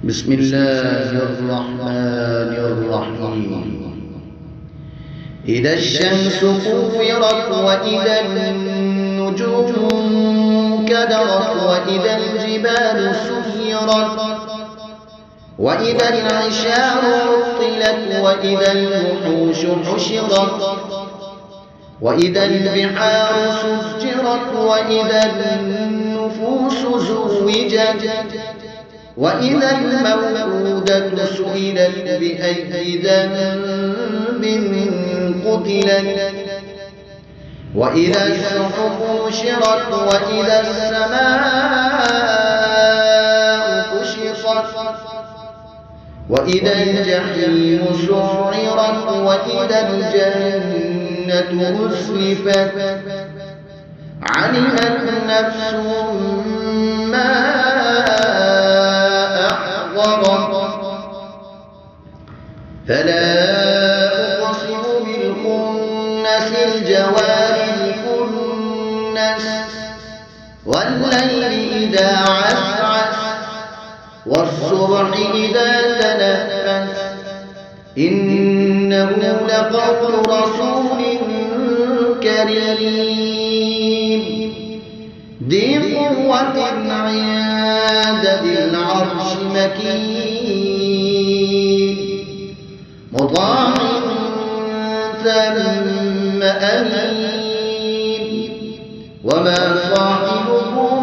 بسم الله الرحمن الرحيم. إذا الشمس كورت وإذا النجوم انكدرت وإذا الجبال سيرت وإذا العشار عطلت وإذا الوحوش حشرت وإذا البحار سجرت وإذا النفوس زوجت وإذا الموءودة سئلت بأي ذنب قتلت وإذا الصحف نشرت وإذا السماء كشطت وإذا الجحيم سعرت وإذا الجنة أزلفت علمت نفس ما فلا أقسم بالخنس الجوار الكنس والليل إذا عسعس والصبح إذا تنفس إنه لقول رسول كريم ذي قوة عند ذي العرش مكين مطاع ثم أمين وما صاحبكم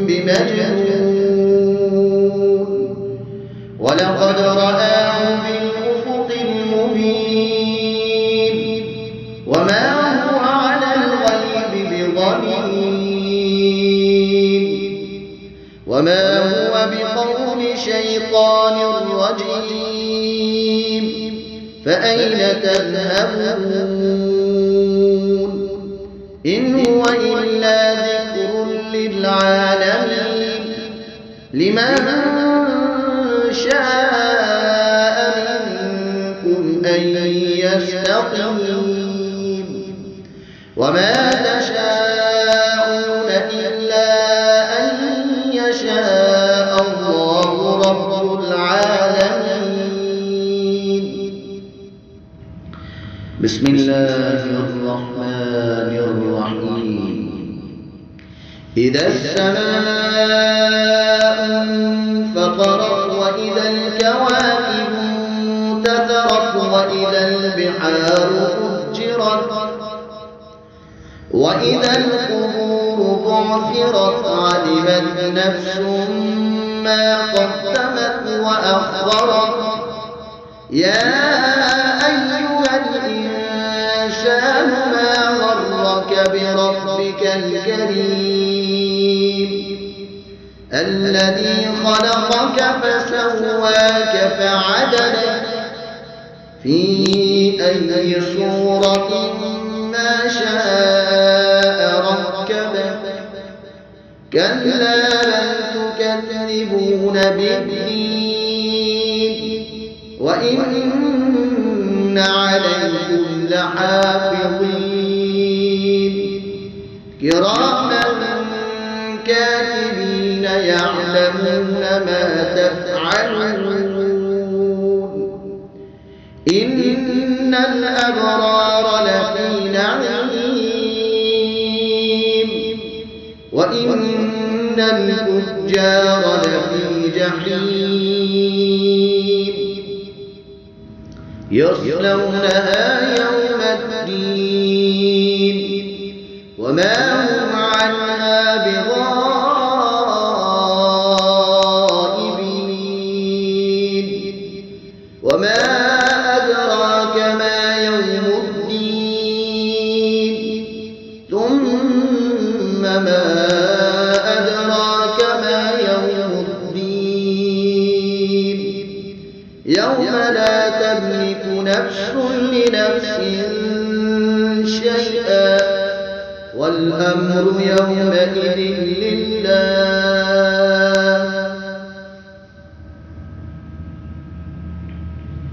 بمجنون ولقد رآه بالأفق المبين وما هو على الغيب بضنين وما هو بقول شيطان رجيم فأين تذهبون إن هو إلا ذكر للعالمين لمن شاء منكم أن يستقيم وما تشاءون إلا أن يشاء الله رب العالمين. بسم الله الرحمن الرحيم. إذا السماء انفطرت وإذا الكواكب انتثرت وإذا البحار فجرت وإذا القبور بعثرت علمت نفس ما قدمت وأخرت يا أيها الإنسان ما غرك بربك الكريم الذي خلقك فسواك فعدلك في أي صورة ما شاء ركبك كلا بل تكذبون بالدين وإن عليكم لحافظين كراما كاتبين يعلمون ما تفعلون إن الأبرار لفي نعيم وإن الفجار لفي جحيم يصلونها يوم الدين وما هم عنها بغائبين وما أدراك ما يوم الدين ثم ما أدراك ما يوم الدين يوم لا تملك نفس لنفس شيئا والأمر يومئذ لله